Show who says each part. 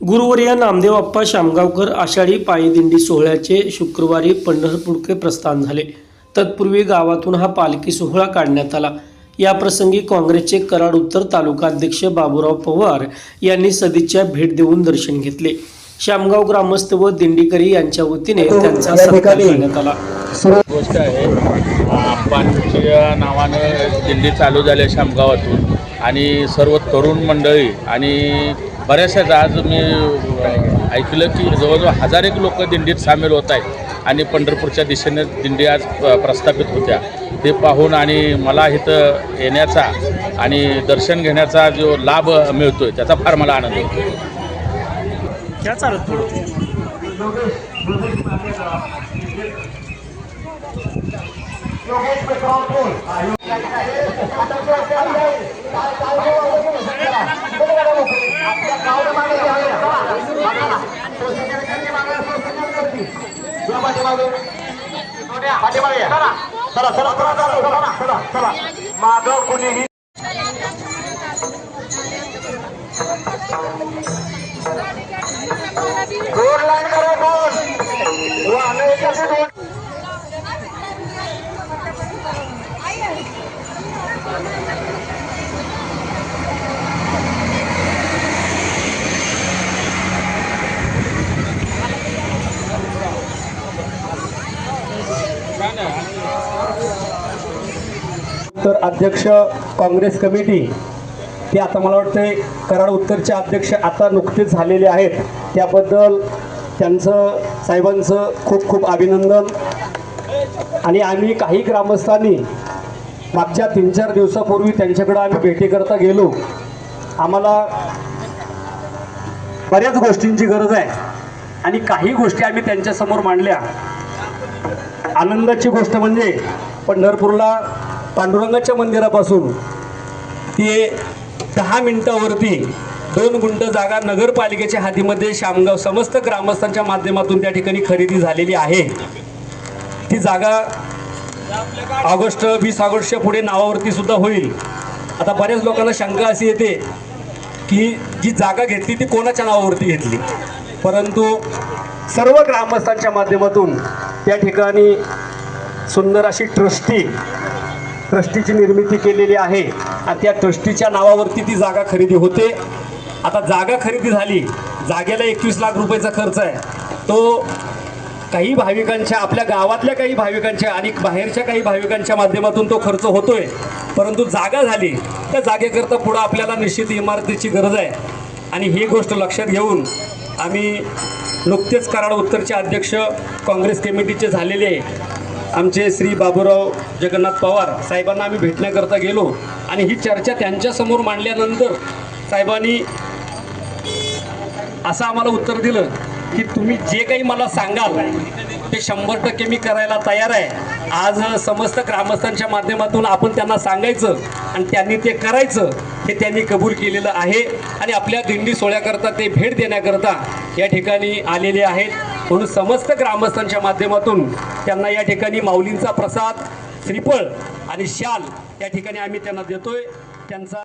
Speaker 1: गुरुवर्य नामदेव अप्पा शामगावकर आषाढी पायी दिंडी सोहळ्याचे शुक्रवारी पंढरपूरचे प्रस्थान झाले। तत्पूर्वी गावातून हा पालखी सोहळा काढण्यात आला। या प्रसंगी काँग्रेसचे कराड उत्तर तालुका अध्यक्ष बाबूराव पवार यांनी सदिच्छा भेट देऊन दर्शन घेतले। शामगाव ग्रामस्थ व दिंडीकरी यांच्या वतीने त्यांचा सत्कार करण्यात आला।
Speaker 2: गोष्ट आहे, अप्पांच्या नावानं दिंडी चालू झाली शामगावातून आणि सर्व तरुण मंडळी आणि बऱ्याचशा आज मी ऐकलं की जवळजवळ 1000 लोक दिंडीत सामील होत आहेत आणि पंढरपूरच्या दिशेने दिंडी आज प्रस्थापित होत्या। ते पाहून आणि मला इथं येण्याचा आणि दर्शन घेण्याचा जो लाभ मिळतोय त्याचा फार मला आनंद होतो।
Speaker 1: क्या चालत
Speaker 3: मागं कुणीही दोन लाईन करा, दोन
Speaker 4: तर अध्यक्ष काँग्रेस कमिटी ते आता मला वाटतं कराड उत्तरचे अध्यक्ष आता नुकतेच झालेले आहेत, त्याबद्दल त्यांचं साहेबांचं खूप खूप अभिनंदन। आणि आम्ही काही ग्रामस्थांनी मागच्या 3-4 दिवसापूर्वी त्यांच्याकडे आम्ही भेटीकरता गेलो। आम्हाला बऱ्याच गोष्टींची गरज आहे आणि काही गोष्टी आम्ही त्यांच्यासमोर मांडल्या। आनंदाची गोष्ट म्हणजे पंढरपूरला पांडुरंगाच्या मंदिरापासून ते 10 मिनिटावरती 2 गुंठ जागा नगरपालिकेच्या हातीमध्ये शामगाव समस्त ग्रामस्थांच्या माध्यमातून त्या ठिकाणी खरेदी झालेली आहे। ती जागा 20 ऑगस्टच्या पुढे नावावरती सुद्धा होईल। आता बऱ्याच लोकांना शंका अशी येते की जी जागा घेतली ती कोणाच्या नावावरती घेतली, परंतु सर्व ग्रामस्थांच्या माध्यमातून त्या ठिकाणी सुंदर अशी ट्रस्टीची निर्मिती केलेली आहे आणि त्या ट्रस्टीच्या नावावरती ती जागा खरेदी होते। आता जागा खरेदी झाली, जागेला 21 लाख रुपयाचा खर्च आहे। तो काही भाविकांच्या, आपल्या गावातल्या काही भाविकांच्या आणि बाहेरच्या काही भाविकांच्या माध्यमातून तो खर्च होतोय, परंतु जागा झाली त्या जागेकरता पुढं आपल्याला निश्चित इमारतीची गरज आहे। आणि ही गोष्ट लक्षात घेऊन आम्ही नुकतेच कराड उत्तरचे अध्यक्ष काँग्रेस कमिटीचे झालेले आमचे श्री बाबूराव जगन्नाथ पवार साहेबांना आम्ही भेटण्याकरता गेलो आणि ही चर्चा त्यांच्यासमोर मांडल्यानंतर साहेबांनी असं आम्हाला उत्तर दिलं की तुम्ही जे काही मला सांगाल ते 100% मी करायला तयार आहे। आज समस्त ग्रामस्थांच्या माध्यमातून आपण त्यांना सांगायचं आणि त्यांनी ते करायचं हे त्यांनी कबूल केलेलं आहे आणि आपल्या दिंडी सोहळ्याकरता ते भेट देण्याकरता या ठिकाणी आलेले आहेत। म्हणून समस्त ग्रामस्थांच्या माध्यमातून त्यांना या ठिकाणी माऊलींचा प्रसाद, श्रीफळ आणि शाल या ठिकाणी आम्ही त्यांना देतोय। त्यांचा